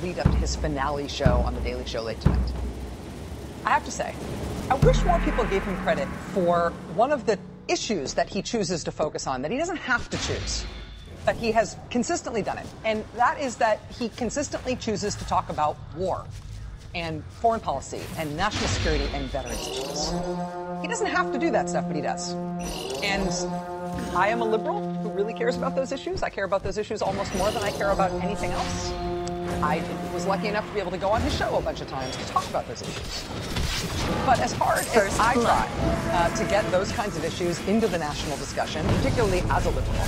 lead up to his finale show on The Daily Show late tonight. I have to say, I wish more people gave him credit for one of the issues that he chooses to focus on, that he doesn't have to choose, but he has consistently done it. And that is that he consistently chooses to talk about war and foreign policy and national security and veterans issues. He doesn't have to do that stuff, but he does. And I am a liberal who really cares about those issues. I care about those issues almost more than I care about anything else. I was lucky enough to be able to go on his show a bunch of times to talk about those issues. But as hard as I try to get those kinds of issues into the national discussion, particularly as a liberal,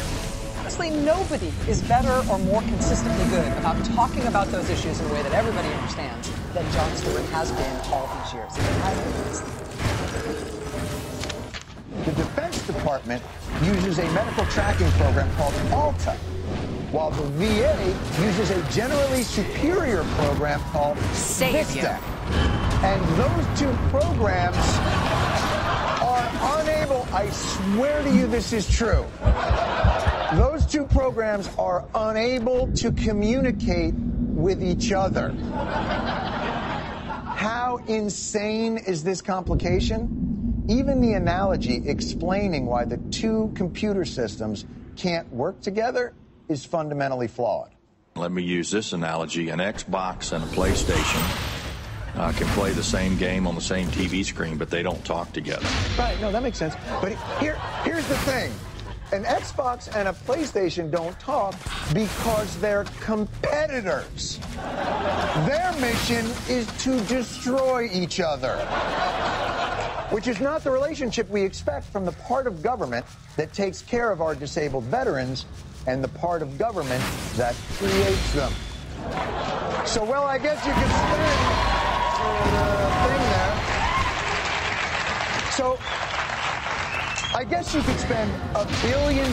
honestly, nobody is better or more consistently good about talking about those issues in a way that everybody understands than Jon Stewart has been all these years. The Defense Department uses a medical tracking program called ALTA, while the VA uses a generally superior program called Vista. And those two programs are unable, I swear to you this is true, those two programs are unable to communicate with each other. How insane is this complication? Even the analogy explaining why the two computer systems can't work together is fundamentally flawed. Let me use this analogy. An Xbox and a PlayStation can play the same game on the same TV screen, but they don't talk together. Right, no, that makes sense. But here's the thing. An Xbox and a PlayStation don't talk because they're competitors. Their mission is to destroy each other, which is not the relationship we expect from the part of government that takes care of our disabled veterans and the part of government that creates them. So, well, I guess you could spend the thing there. So, I guess you could spend $1 billion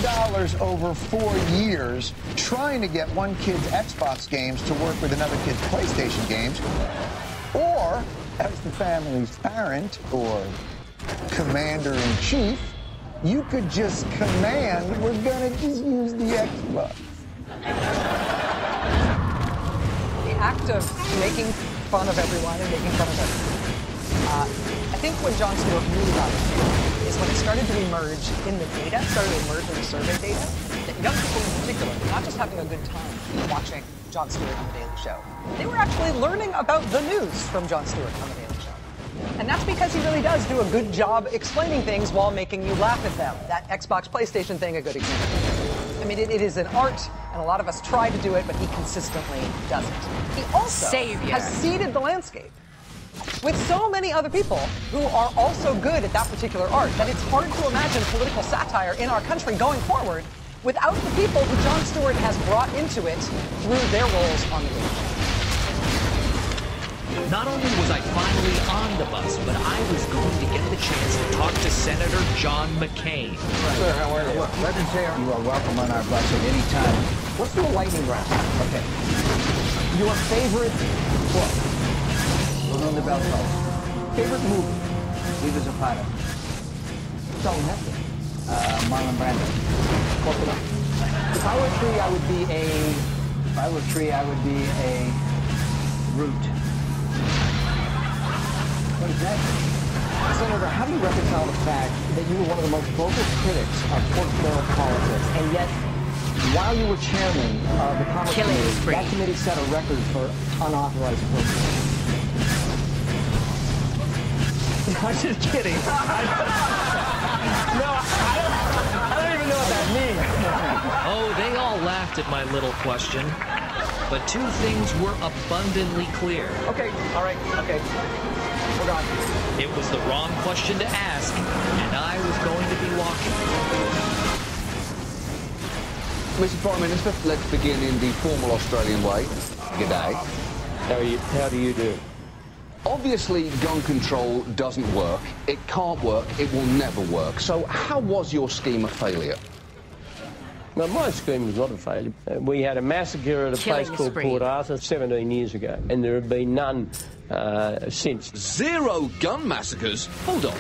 over 4 years trying to get one kid's Xbox games to work with another kid's PlayStation games, or, as the family's parent or commander-in-chief, you could just command, we're gonna just use the Xbox. The act of making fun of everyone and making fun of everything. I think when Jon Stewart really got it is when it started to emerge in the data, started to emerge in the survey data, that young people in particular were not just having a good time watching Jon Stewart on The Daily Show. They were actually learning about the news from Jon Stewart on The Daily Show. And that's because he really does do a good job explaining things while making you laugh at them. That Xbox, PlayStation thing, a good example. I mean, it is an art, and a lot of us try to do it, but he consistently doesn't. He also has seeded the landscape with so many other people who are also good at that particular art that it's hard to imagine political satire in our country going forward without the people who Jon Stewart has brought into it through their roles on the Daily Show. Not only was I finally on the bus, but I was going to get the chance to talk to Senator John McCain. Sir, how are you? Legendary. You are welcome on our bus at any time. Let's do a lightning round. Okay. Your favorite book? On the bell tower. Favorite movie? Viva Zapata. Charlie Nesbitt. Marlon Brando. Close enough. If I were a tree, I would be a... If I were a tree, I would be a root. What is that? Senator, how do you reconcile the fact that you were one of the most vocal critics of portfolio politics, and yet, while you were chairman of the Commerce Committee, that committee set a record for unauthorized appropriations? I'm just kidding. No, I don't even know what that means. Oh, they all laughed at my little question. But two things were abundantly clear. Okay, all right, okay. We're gone. It was the wrong question to ask, and I was going to be walking. Mr. Prime Minister, let's begin in the formal Australian way. G'day. How do you do? Obviously, gun control doesn't work. It can't work. It will never work. So how was your scheme a failure? Well, my scheme was not a failure. We had a massacre at a place called Port Arthur 17 years ago, and there have been none since. 0 gun massacres? Hold on.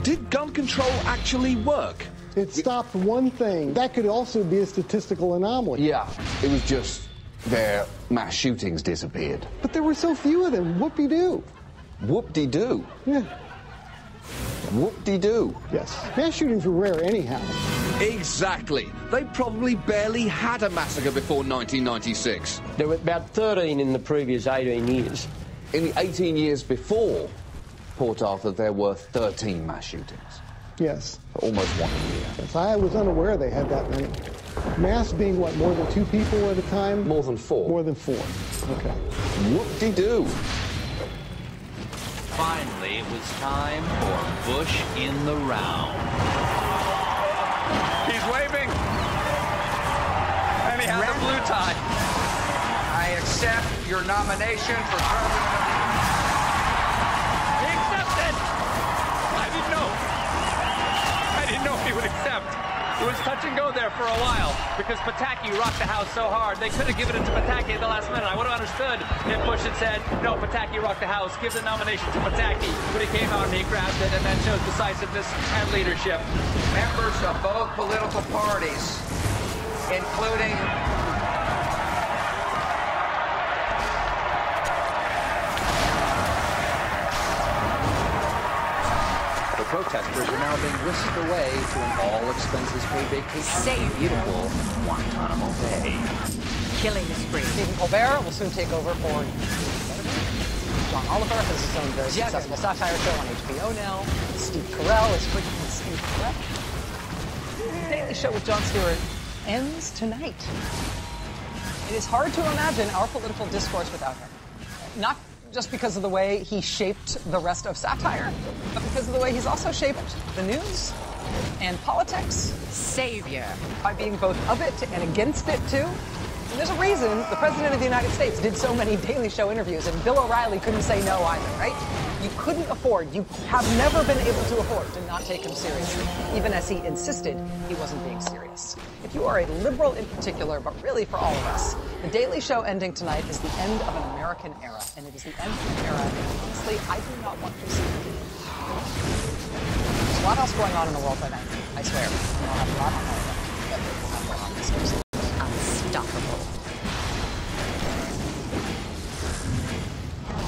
Did gun control actually work? It stopped one thing. That could also be a statistical anomaly. Yeah, it was just their mass shootings disappeared. But there were so few of them. Whoop-de-doo. Whoop-de-doo? Yeah. Whoop-de-doo. Yes. Mass shootings were rare anyhow. Exactly. They probably barely had a massacre before 1996. There were about 13 in the previous 18 years. In the 18 years before Port Arthur, there were 13 mass shootings. Yes. Almost one a year. Yes, I was unaware they had that many. Mass being, what, more than 2 people at a time? More than 4. More than 4. Okay. Whoop-de-doo. Finally, it was time for Bush in the round. He's waving. And he has a blue tie. I accept your nomination for president of the United States. He accepted. I didn't know he would accept. It was touch and go there for a while because Pataki rocked the House so hard. They could have given it to Pataki at the last minute. I would have understood if Bush had said, no, Pataki rocked the House, give the nomination to Pataki. But he came out and he grabbed it, and that shows decisiveness and leadership. Members of both political parties, including protesters are now being whisked away to an all-expenses-paid vacation in beautiful Guantanamo Bay. Killing spree. Stephen Colbert will soon take over for John Oliver has his own very successful satire show on HBO now. Steve Carell is frequently Steve Carell. The Daily Show with Jon Stewart ends tonight. It is hard to imagine our political discourse without him. Not just because of the way he shaped the rest of satire, but because of the way he's also shaped the news and politics. Savior. By being both of it and against it, too. And there's a reason the President of the United States did so many Daily Show interviews, and Bill O'Reilly couldn't say no either, right? You couldn't afford, you have never been able to afford to not take him seriously, even as he insisted he wasn't being serious. If you are a liberal in particular, but really for all of us, the Daily Show ending tonight is the end of an American era, and it is the end of an era that, honestly, I do not want to see. There's a lot else going on in the world right now, I swear. I'll have a lot on all of that, but we'll have a lot on this episode. Unstoppable.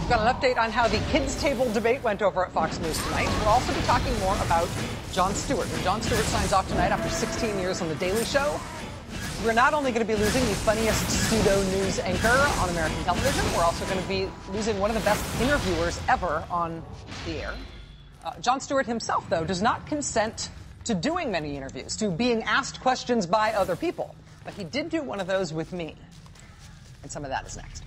We've got an update on how the kids' table debate went over at Fox News tonight. We'll also be talking more about Jon Stewart. When Jon Stewart signs off tonight after 16 years on The Daily Show, we're not only going to be losing the funniest pseudo-news anchor on American television, we're also going to be losing one of the best interviewers ever on the air. Jon Stewart himself, though, does not consent to doing many interviews, to being asked questions by other people. But he did do one of those with me. And some of that is next.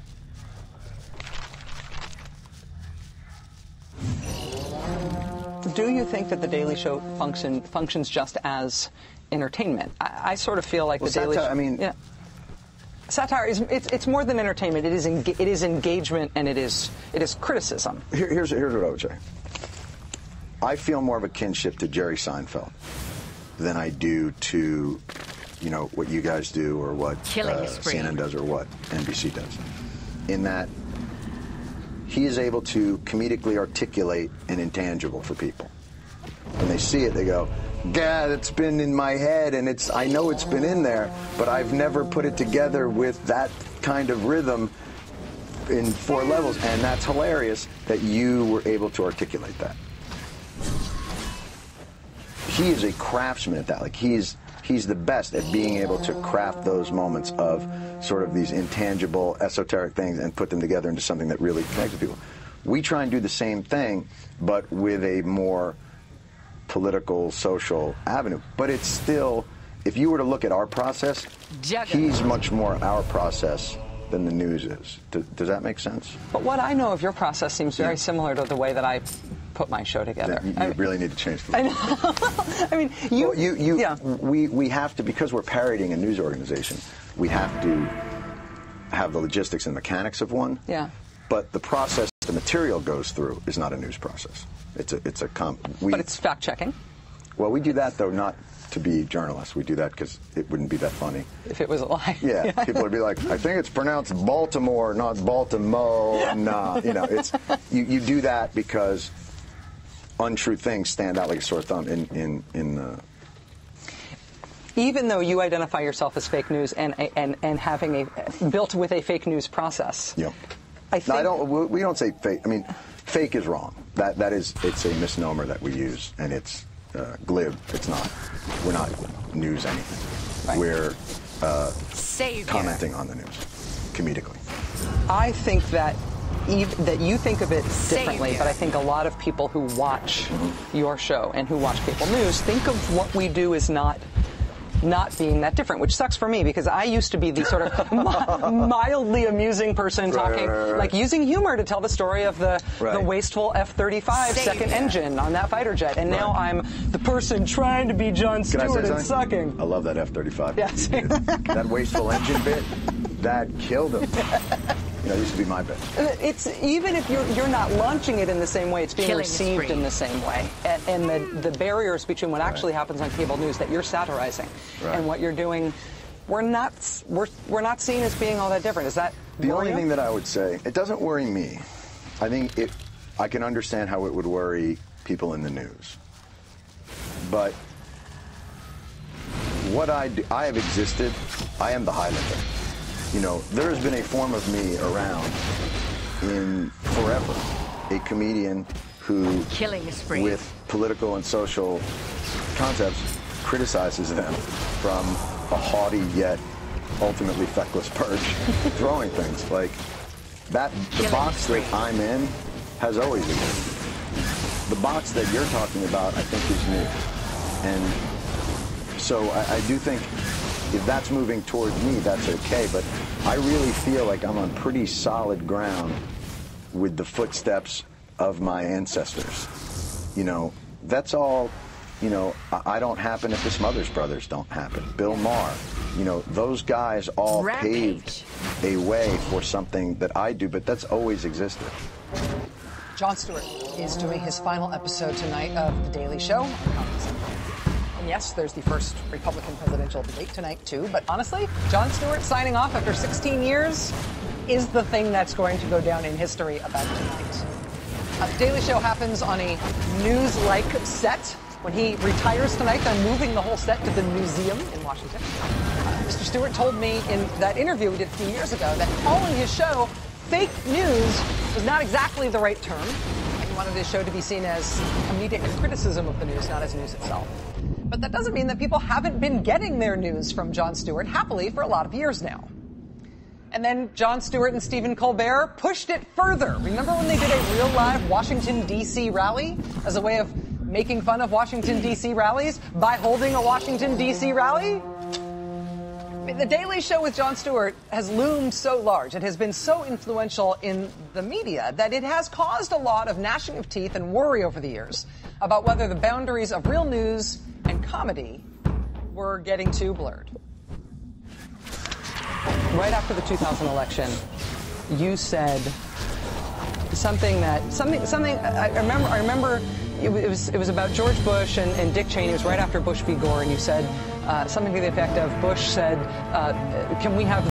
Do you think that The Daily Show functions just as entertainment? I sort of feel like The Daily Show... I mean... Yeah. Satire is it's more than entertainment. It is engagement, and it is criticism. Here's what I would say. I feel more of a kinship to Jerry Seinfeld than I do to, you know, what you guys do or what CNN does or what NBC does. In that he is able to comedically articulate an intangible for people. When they see it, they go, "God, it's been in my head, and I know it's been in there, but I've never put it together with that kind of rhythm in 4 levels." And that's hilarious that you were able to articulate that. He is a craftsman at that. Like he's the best at being able to craft those moments of sort of these intangible, esoteric things and put them together into something that really connects with people. We try and do the same thing, but with a more political, social avenue. But it's still, if you were to look at our process, he's much more our process than the news is. Does that make sense? But what I know of your process seems very similar to the way that I put my show together. You really need to change the... I know. I mean, we have to, because we're parodying a news organization, we have to have the logistics and mechanics of one. Yeah. But the process the material goes through is not a news process. But it's fact-checking. Well, we do that, though, not to be journalists. We do that because it wouldn't be that funny. If it was a lie. Yeah. People would be like, I think it's pronounced Baltimore, not Baltimore. And, you know, you do that because untrue things stand out like a sore thumb Even though you identify yourself as fake news and having built with a fake news process. Yeah. I think we don't say fake. I mean, fake is wrong. It's a misnomer that we use, and it's glib. It's not. We're not news anything. Right. We're commenting on the news, comedically. I think that you think of it differently, but I think a lot of people who watch your show and who watch Cable News think of what we do as not being that different, which sucks for me because I used to be the sort of mildly amusing person talking, like using humor to tell the story of the wasteful F-35 second engine on that fighter jet, and now I'm the person trying to be Jon Stewart and sucking. I love that F-35. Yes. That wasteful engine bit, that killed him. It used to be my bit. It's even if you're not launching it in the same way, it's being received in the same way, and the barriers between what actually happens on cable news that you're satirizing and what you're doing, we're not seen as being all that different. Is that the only thing that I would say? It doesn't worry me. I think I can understand how it would worry people in the news, but what I do, I have existed. I am the Highlander. There has been a form of me around in forever, a comedian who, with political and social concepts, criticizes them from a haughty yet ultimately feckless perch, throwing things like that. The box that I'm in has always existed. The box that you're talking about, I think, is new, and so I do think. If that's moving towards me, that's okay, but I really feel like I'm on pretty solid ground with the footsteps of my ancestors. That's all, I don't happen if the Smothers Brothers don't happen. Bill Maher, those guys all paved a way for something that I do, but that's always existed. Jon Stewart is doing his final episode tonight of The Daily Show. And yes, there's the first Republican presidential debate tonight, too. But honestly, Jon Stewart signing off after 16 years is the thing that's going to go down in history about tonight. The Daily Show happens on a news-like set. When he retires tonight, they're moving the whole set to the museum in Washington. Mr. Stewart told me in that interview we did a few years ago that calling his show fake news was not exactly the right term. He wanted his show to be seen as comedic criticism of the news, not as news itself. But that doesn't mean that people haven't been getting their news from Jon Stewart happily for a lot of years now. And then Jon Stewart and Stephen Colbert pushed it further. Remember when they did a real live Washington, D.C. rally as a way of making fun of Washington, D.C. rallies by holding a Washington, D.C. rally? The Daily Show with Jon Stewart has loomed so large, it has been so influential in the media that it has caused a lot of gnashing of teeth and worry over the years about whether the boundaries of real news and comedy were getting too blurred. Right after the 2000 election, you said something I remember it was about George Bush and Dick Cheney. It was right after Bush v. Gore, and you said something to the effect of Bush said, can we have